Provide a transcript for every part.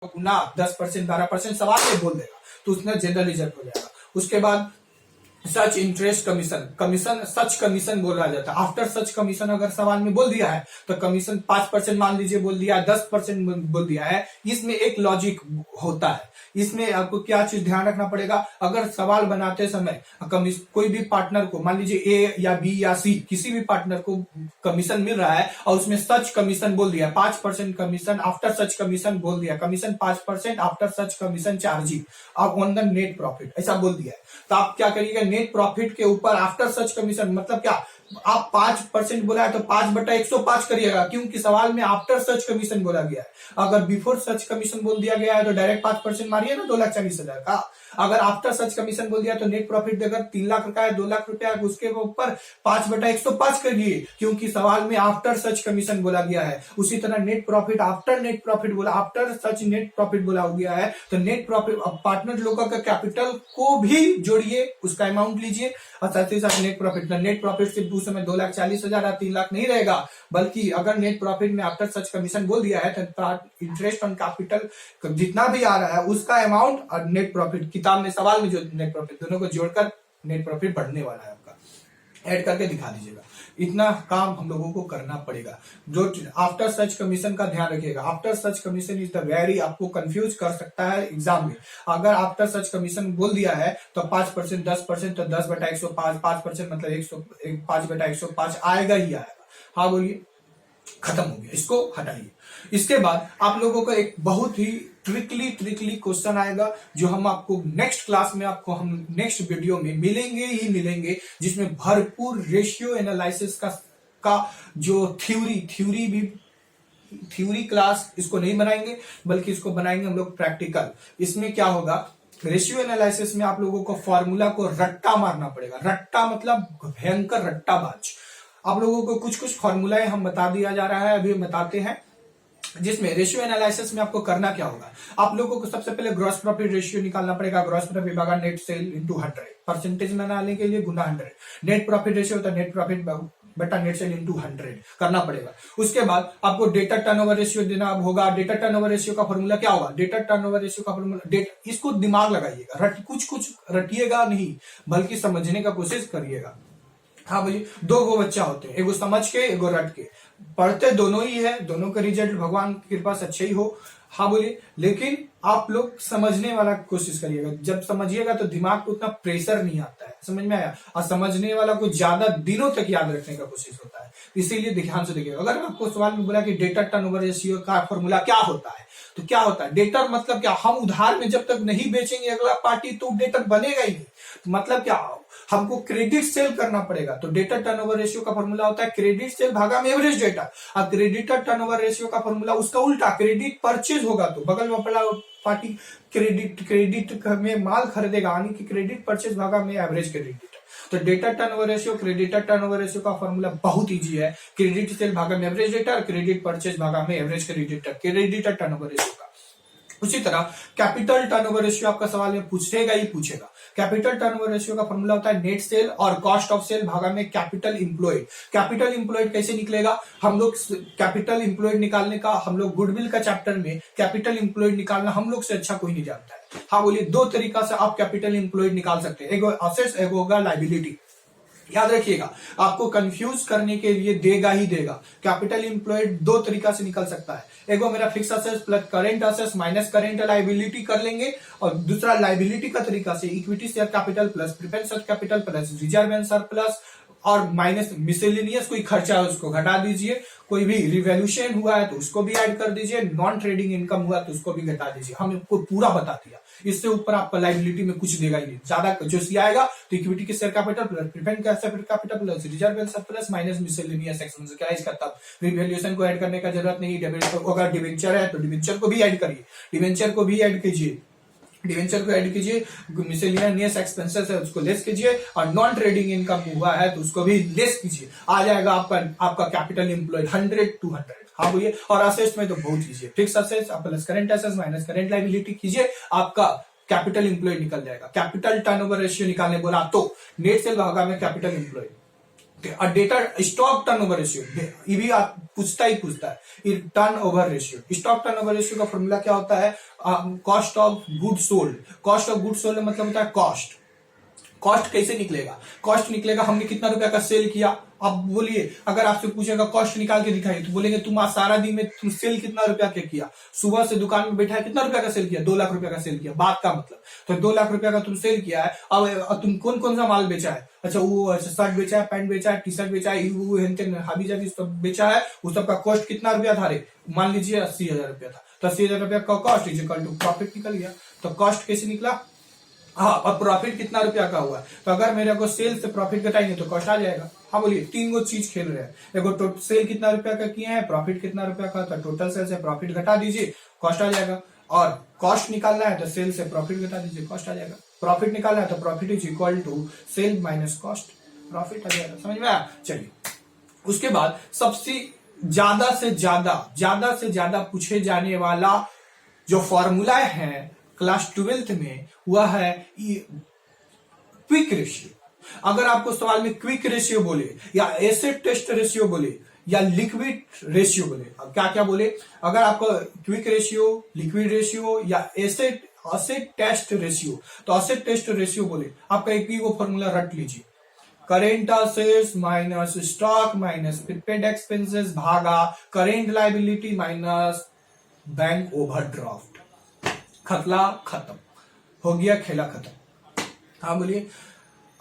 गुना 10% 12% सवाल में बोल देगा तो उसमें जनरल रिजर्व हो जाएगा। उसके बाद सच इंटरेस्ट कमीशन, कमीशन सच कमीशन बोला जाता है। आफ्टर सच कमीशन अगर सवाल में बोल दिया है तो कमीशन 5% मान लीजिए बोल दिया है, 10% बोल दिया है। इसमें एक लॉजिक होता है, इसमें आपको क्या चीज ध्यान रखना पड़ेगा। अगर सवाल बनाते समय कोई भी पार्टनर को, मान लीजिए ए या बी या सी, किसी भी पार्टनर को कमीशन मिल रहा है और उसमें सच कमीशन बोल दिया 5% कमीशन, आफ्टर सच कमीशन बोल दिया commission 5%, after such commission charging on the net profit, ऐसा बोल दिया है तो आप क्या करिएगा, नेट प्रॉफिट के ऊपर आफ्टर सच कमीशन मतलब क्या, आप 5% बोला है तो 5/105 करिएगा, क्योंकि सवाल में आफ्टर सच कमीशन बोला गया है। अगर बिफोर सच कमीशन बोल दिया गया है तो डायरेक्ट 5% मारिए ना 2,40,000 का। अगर आफ्टर सच कमीशन बोल दिया तो नेट प्रॉफिट देकर 3 लाख का है, 2 लाख रुपया, उसके ऊपर 5/105 करिए, क्योंकि सवाल में आफ्टर सच कमीशन बोला गया है। उसी तरह net profit after net profit बोला, आफ्टर सच नेट प्रॉफिट बोला गया है तो नेट प्रॉफिट पार्टनर लोगों का कैपिटल को भी जोड़िए, उसका अमाउंट लीजिए और साथ ही साथ नेट प्रॉफिट सिर्फ उस समय 2,40,000 या 3 लाख नहीं रहेगा, बल्कि अगर नेट प्रॉफिट में आफ्टर सच कमीशन बोल दिया है तो इंटरेस्ट ऑन कैपिटल जितना भी आ रहा है उसका अमाउंट और नेट प्रॉफिट, किताब में सवाल में जो नेट प्रॉफिट, दोनों को जोड़कर नेट प्रॉफिट बढ़ने वाला है आपका, ऐड करके दिखा दीजिएगा। इतना काम हम लोगों को करना पड़ेगा। जो आफ्टर सच कमीशन का ध्यान रखिएगा, after such commission is the very, आपको कंफ्यूज कर सकता है एग्जाम में। अगर आफ्टर सच कमीशन बोल दिया है तो 5% 10% तो 10/105, 5% मतलब 5/105 आएगा ही आएगा। हाँ बोलिए, खत्म हो गया, इसको हटाइए। इसके बाद आप लोगों को एक बहुत ही ट्रिकली क्वेश्चन आएगा जो हम आपको नेक्स्ट क्लास में, आपको हम नेक्स्ट वीडियो में मिलेंगे, जिसमें भरपूर रेशियो एनालिसिस का जो थ्योरी क्लास इसको नहीं बनाएंगे, बल्कि इसको बनाएंगे हम लोग प्रैक्टिकल। इसमें क्या होगा, रेशियो एनालिसिस में आप लोगों को फॉर्मूला को रट्टा मारना पड़ेगा। रट्टा मतलब भयंकर रट्टाबाज। आप लोगों को कुछ फॉर्मूलाएं हम बता दिया जा रहा है, अभी हम बताते हैं, जिसमें रेशियो एनालिसिस में आपको करना क्या होगा। आप लोगों को सबसे पहले ग्रॉस प्रॉफिट रेशियो निकालना पड़ेगा। ग्रॉस प्रॉफिट भागा नेट सेल इंटू 100, परसेंटेज में बनाने के लिए गुना 100। नेट प्रॉफिट रेशियो होता है नेट प्रॉफिट बटा नेट सेल इंटू 100 करना पड़ेगा। उसके बाद आपको डेटा टर्नओवर रेशियो देना होगा। डेटा टर्नओवर रेशियो का फॉर्मूला क्या होगा, डेटा टर्नओवर रेशियो का फॉर्मूला, इसको दिमाग लगाइएगा, कुछ रटिएगा नहीं, बल्कि समझने का कोशिश करिएगा। हाँ भाई, 2 गो बच्चा होते हैं, एगो समझ के एगो रट के, पढ़ते दोनों ही है, दोनों का रिजल्ट भगवान की कृपा से अच्छे ही हो। हाँ बोलिए, लेकिन आप लोग समझने वाला कोशिश करिएगा। जब समझिएगा तो दिमाग को उतना प्रेशर नहीं आता है, समझ में आया, और समझने वाला को ज्यादा दिनों तक याद रखने का कोशिश होता है। इसीलिए ध्यान से देखिएगा। अगर आपको सवाल में बोला कि डेटा टर्नओवर रेशियो का फॉर्मूला क्या होता है, तो क्या होता है डेटर मतलब क्या, हम उधार में जब तक नहीं बेचेंगे अगला पार्टी तो डेटर बनेगा ही नहीं। तो मतलब क्या, हमको क्रेडिट सेल करना पड़ेगा। तो डेटा टर्नओवर रेशियो का फॉर्मूला होता है क्रेडिट सेल भागा में एवरेज डेटा। अब क्रेडिटर टर्नओवर रेशियो का फॉर्मूला उसका उल्टा, क्रेडिट परचेज होगा तो बगल में पड़ा पार्टी क्रेडिट में माल खरीदेगा, यानी कि क्रेडिट परचेज भागा में एवरेज क्रेडिट। तो data turnover ratio, creditor turnover ratio का फॉर्मूला बहुत इजी है, क्रेडिट सेल भागा में एवरेज डेटा, क्रेडिट परचेज भागा में एवरेज क्रेडिटर टर्नओवर रेशियो का। उसी तरह कैपिटल टर्नओवर रेशियो आपका सवाल में पूछेगा। कैपिटल टर्नओवर रेशियो का फॉर्मूला होता है नेट सेल और कॉस्ट ऑफ सेल भागा में कैपिटल इंप्लॉयड। कैपिटल इंप्लॉयड कैसे निकलेगा, हम लोग कैपिटल इंप्लॉयड निकालने का, हम लोग गुडविल का चैप्टर में कैपिटल इंप्लॉयड निकालना हम लोग से अच्छा कोई नहीं जानता है। हाँ बोलिए, 2 तरीका से आप कैपिटल इंप्लॉयड निकाल सकते हैं, एगो असेट्स एगो होगा लायबिलिटी। याद रखिएगा, आपको कंफ्यूज करने के लिए देगा ही देगा। कैपिटल इंप्लॉयड 2 तरीका से निकल सकता है, एगो मेरा fix assets plus current assets minus current liability कर लेंगे, और दूसरा लायबिलिटी का तरीका से equity share capital plus preference capital plus reserve and surplus और माइनस मिसेलेनियस, कोई खर्चा है उसको घटा दीजिए, कोई भी रिवैल्यूएशन हुआ है तो उसको भी ऐड कर दीजिए, नॉन ट्रेडिंग इनकम हुआ तो उसको भी घटा दीजिए। हम आपको पूरा बता दिया, इससे ऊपर आपका लायबिलिटी में कुछ देगा ही नहीं। ज्यादा जो आएगा तो इक्विटी के share capital plus preference capital plus reserve and surplus minus miscellaneous expense, क्या इसका तब रिवैल्यूएशन को ऐड करने का जरूरत नहीं। अगर डिवेंचर है तो डिवेंचर को भी ऐड करिए, डिवेंचर को भी ऐड कीजिए, डिवेंचर को ऐड कीजिए, मिसेलेनियस एक्सपेंसेस है उसको लेस कीजिए, और नॉन ट्रेडिंग इनकम हुआ है तो उसको भी लेस कीजिए। आ जाएगा आपका कैपिटल इंप्लॉयड 100 to 100। हाँ भैया, और असेट्स में तो बहुत कीजिए, fix assets plus current assets minus current liability कीजिए, आपका कैपिटल इंप्लॉयड निकल जाएगा। कैपिटल टर्नओवर रेशियो निकालने बोला तो नेट सेल भागा में capital employed, data stock turnover ratio, ये भी आप पूछता है ये turnover ratio. Stock turnover ratio का फॉर्मूला क्या होता है? Cost of good sold. Cost of good sold मतलब होता है कॉस्ट। कॉस्ट कैसे निकलेगा? कॉस्ट निकलेगा हमने कितना रुपया का सेल किया। अब बोलिए, अगर आपसे पूछेगा कॉस्ट निकाल के दिखाइए, तो बोलेंगे तुम आज सारा दिन में तुम सेल कितना रुपया के किया? सुबह से दुकान में बैठा है, कितना रुपया का सेल किया? 2 लाख रुपया का सेल किया। बात का मतलब, तो 2 लाख रुपया का तुम सेल किया है। अब तुम कौन कौन सा माल बेचा है? अच्छा, वो शर्ट बेचा है, पैंट बेचा है, टी शर्ट बेचा है, हाबी जाबी सब बेचा है। उस सबका कॉस्ट कितना रुपया था? रे मान लीजिए 80,000 रुपया था, तो 80,000 रुपया का cost is equal to profit निकल गया। तो कॉस्ट कैसे निकला? हाँ, अब प्रॉफिट कितना रुपया का हुआ? तो अगर मेरे को सेल से प्रॉफिट घटाएंगे तो कॉस्ट आ जाएगा। हाँ बोलिए, 3 गो चीज खेल रहे हैं। देखो, सेल कितना रुपया का किए हैं, प्रॉफिट कितना रुपया का, तो टोटल सेल से प्रॉफिट घटा दीजिए, कॉस्ट आ जाएगा। और कॉस्ट निकालना है तो सेल से प्रॉफिट घटा दीजिए, कॉस्ट आ जाएगा। प्रॉफिट निकालना है तो profit is equal to sale minus cost, profit आ जाएगा। समझ में आया? चलिए, उसके बाद सबसे ज्यादा से ज्यादा पूछे जाने वाला जो फॉर्मूला है क्लास 12th में, वह है क्विक रेशियो। अगर आपको सवाल में क्विक रेशियो बोले या एसिड टेस्ट रेशियो बोले या लिक्विड रेशियो बोले, क्या क्या बोले? अगर आपको क्विक रेशियो, लिक्विड रेशियो या एसिड टेस्ट रेशियो, तो एसिड टेस्ट रेशियो बोले, आपका एक ही वो फॉर्मूला रट लीजिए, current assets minus stock minus prepaid expenses भागा current liability minus bank overdraft. खतला खत्म हो गया, खेला खत्म। हाँ बोलिए।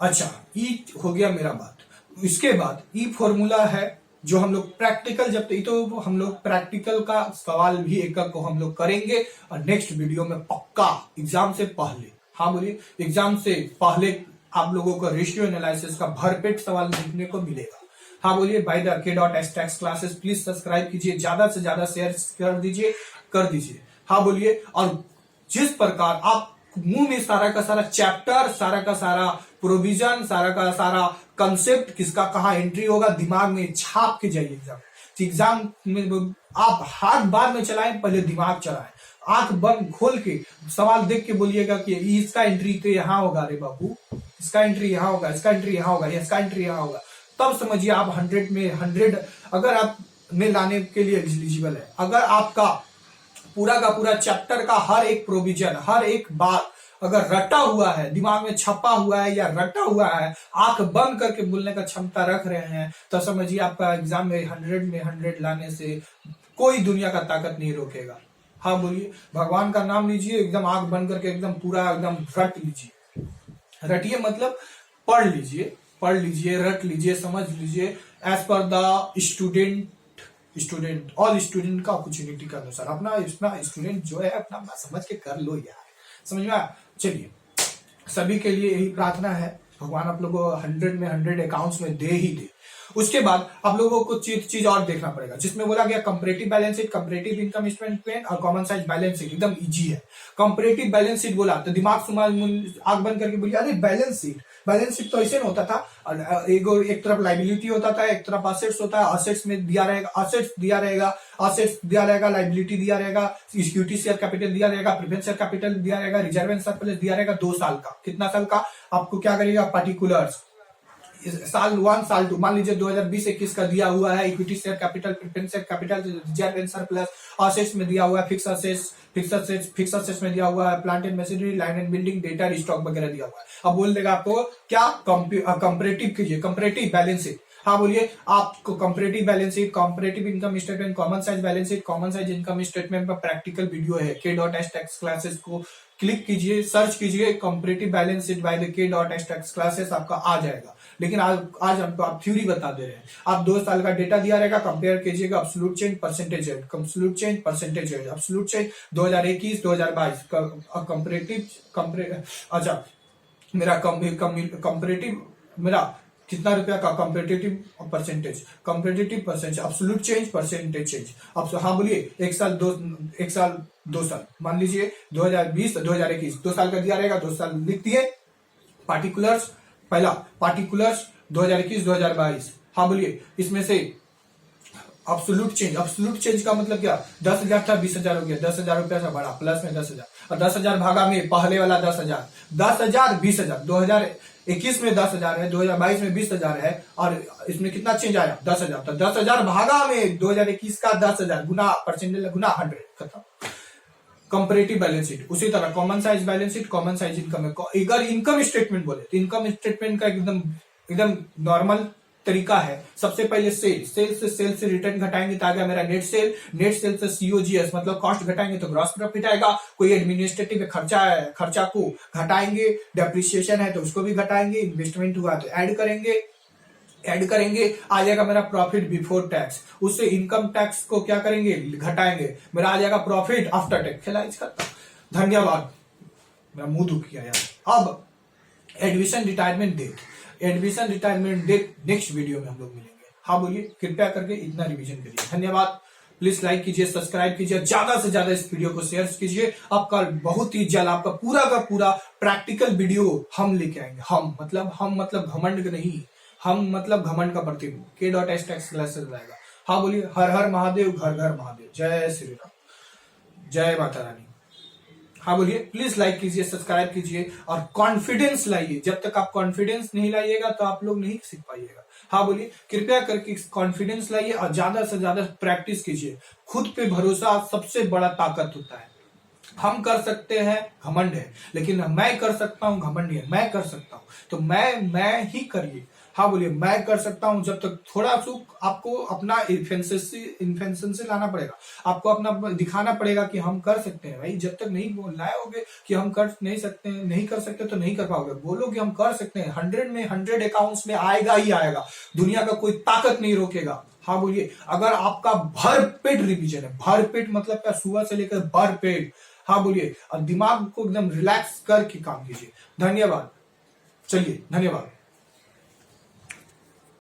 अच्छा, ई हो गया मेरा बात। इसके बाद ई फॉर्मूला है जो हम लोग प्रैक्टिकल, जब तो हम लोग प्रैक्टिकल का सवाल भी एक को हम लोग करेंगे और नेक्स्ट वीडियो में पक्का एग्जाम से पहले। हाँ बोलिए, एग्जाम से पहले आप लोगों को रेशियो एनालिसिस का भरपेट सवाल देखने को मिलेगा। हाँ बोलिए। By the K.STax classes please subscribe कीजिए, ज्यादा से ज्यादा शेयर कर दीजिए। हाँ बोलिए। और जिस प्रकार आप मुंह में सारा का सारा चैप्टर, सारा का सारा प्रोविजन, सारा का सारा कंसेप्ट किसका कहाँ एंट्री होगा, दिमाग में छाप के जाइए एग्जाम में। आप हाथ बाद में चलाएं, पहले दिमाग चलाएं। आंख बंद खोल के सवाल देख के बोलिएगा कि इसका एंट्री तो यहाँ होगा, रे बाबू इसका एंट्री यहाँ होगा, इसका एंट्री यहाँ होगा, इसका एंट्री यहाँ होगा। तब समझिए आप 100 में 100 अगर आप में लाने के लिए एलिजिबल है। अगर आपका पूरा का पूरा चैप्टर का हर एक प्रोविजन, हर एक बात अगर रटा हुआ है, दिमाग में छपा हुआ है या रटा हुआ है, आंख बंद करके बोलने का क्षमता रख रहे हैं, तो समझिए आपका एग्जाम में 100 लाने से कोई दुनिया का ताकत नहीं रोकेगा। हाँ बोलिए। भगवान का नाम लीजिए, एकदम आंख बंद करके एकदम पूरा एकदम रट लीजिए। रटिए मतलब पढ़ लीजिए, रट लीजिए, समझ लीजिए as per the student all student का अपॉर्चुनिटी के अनुसार। अपना स्टूडेंट जो है अपना समझ के कर लो यार। समझ में आया? चलिए, सभी के लिए यही प्रार्थना है, भगवान आप लोगों को 100 में 100 अकाउंट्स में दे ही दे। उसके बाद आप लोगों को चीज और देखना पड़ेगा, जिसमें बोला गया comparative balance sheet, comparative income statement और कॉमन साइज बैलेंस शीट। एकदम इजी है। कंपैरेटिव बैलेंस शीट बोला तो दिमाग आंख बंद करके बोलिए, अरे बैलेंस शीट तो ऐसे नहीं होता था। एक तरफ लाइबिलिटी होता था, एक तरफ असेट्स होता है। असेट्स में दिया रहेगा, लाइबिलिटी दिया रहेगा, इक्विटी शेयर कैपिटल दिया रहेगा, प्रेफरेंस शेयर कैपिटल दिया रहेगा, रिजर्व एंड सरप्लस दिया रहेगा 2 साल का। कितना साल का? आपको क्या करेगा, पर्टिकुलर्स साल 1 साल 2, मान लीजिए 2020-21 का दिया हुआ है। Equity share capital, preference share capital, reserve and surplus, assets में दिया हुआ है, फिक्स असेट्स में दिया हुआ है, plant and machinery, land and building, data, stock वगैरह दिया हुआ है। अब बोल देगा आपको क्या, कंपैरेटिव कीजिए, कंपैरेटिव बैलेंस शीट। हाँ बोलिए। आपको comparative balance sheet, comparative income statement, common size balance sheet, common size income statement पर प्रैक्टिकल वीडियो है। K.STax क्लासेस को क्लिक कीजिए, सर्च कीजिए comparative balance sheet by the K.STax classes, आपका आ जाएगा। लेकिन आज हमको आप थ्योरी बता दे रहे हैं। आप 2 साल का डेटा दिया रहेगा, कंपेयर कीजिएगा absolute change, percentage change, absolute change 2021 2022 comparative. अच्छा, मेरा कंपैरेटिव मेरा कितना रुपया का comparative percentage, absolute change, percentage change. अब हाँ बोलिए। 1 साल 2 साल, मान लीजिए 2020 2021 2 साल का दिया रहेगा, 2 साल लिख दिए। पार्टिकुलर्स, पहला पार्टिकुलर्स 2021 2022। हाँ बोलिए। इसमें से अब्सोल्यूट चेंज का मतलब क्या, 10,000 था 20,000 हो गया, 10,000 रुपया से बढ़ा, प्लस में 10,000, और 10,000 भागा में पहले वाला 10,000, 10,000 20,000, 2021 में 10,000 है, 2022 में 20,000 है, और इसमें कितना चेंज आया 10,000, तो 10,000 भागा में 2021 का 10,000 गुना परसेंटेज गुना 100, खत्म। कंपैरेटिव बैलेंस शीट उसी तरह, common size balance sheet, common size income है। अगर इनकम स्टेटमेंट बोले तो इनकम स्टेटमेंट का एकदम नॉर्मल तरीका है। सबसे पहले सेल से रिटर्न घटाएंगे तो आएगा मेरा नेट सेल से सीओजीएस मतलब कॉस्ट घटाएंगे तो ग्रॉस प्रॉफिट आएगा। कोई एडमिनिस्ट्रेटिव खर्चा है, खर्चा को घटाएंगे, डेप्रिसिएशन है तो उसको भी घटाएंगे, इन्वेस्टमेंट हुआ तो ऐड करेंगे, आ जाएगा मेरा प्रॉफिट बिफोर टैक्स। उससे इनकम टैक्स को क्या करेंगे, घटाएंगे, मेरा आ जाएगा प्रॉफिट आफ्टर टैक्स। खेला इसका, धन्यवाद, मेरा मुंह दुख किया यार। अब admission retirement date next video में हम लोग मिलेंगे। हाँ बोलिए, कृपया करके इतना रिवीजन करिए। धन्यवाद। प्लीज लाइक कीजिए, सब्सक्राइब कीजिए, ज्यादा से ज्यादा इस वीडियो को शेयर कीजिए। आपका बहुत ही जल्द आपका पूरा का पूरा प्रैक्टिकल वीडियो हम लेके आएंगे। हम मतलब घमंड नहीं, हम मतलब घमंड का प्रतिबिंब। K.S टैक्स क्लासेस लाएगा। हाँ बोलिए, हर हर महादेव, घर घर महादेव, जय श्री राम, जय माता रानी। हाँ बोलिए, प्लीज लाइक कीजिए, सब्सक्राइब कीजिए और कॉन्फिडेंस लाइए। जब तक आप कॉन्फिडेंस नहीं लाइएगा तो आप लोग नहीं सीख पाइएगा। हाँ बोलिए, कृपया करके कॉन्फिडेंस लाइए और ज्यादा से ज्यादा प्रैक्टिस कीजिए। खुद पे भरोसा सबसे बड़ा ताकत होता है। हम कर सकते हैं, घमंड है, लेकिन मैं कर सकता हूं, घमंड नहीं है। मैं कर सकता हूं तो मैं ही करिए। हाँ बोलिए, मैं कर सकता हूं। जब तक थोड़ा सुख आपको अपना इन्फेंशन से लाना पड़ेगा, आपको अपना दिखाना पड़ेगा कि हम कर सकते हैं। भाई जब तक नहीं लाओगे कि हम कर नहीं सकते तो नहीं कर पाओगे। बोलो कि हम कर सकते हैं। 100 में 100 अकाउंट्स में आएगा ही आएगा। दुनिया का कोई ताकत नहीं रोकेगा। हाँ बोलिए, अगर आपका भरपेट रिवीजन है, भरपेट मतलब क्या, सुबह से लेकर भरपेट। हाँ बोलिए, और दिमाग को एकदम रिलैक्स करके काम कीजिए। धन्यवाद। चलिए, धन्यवाद।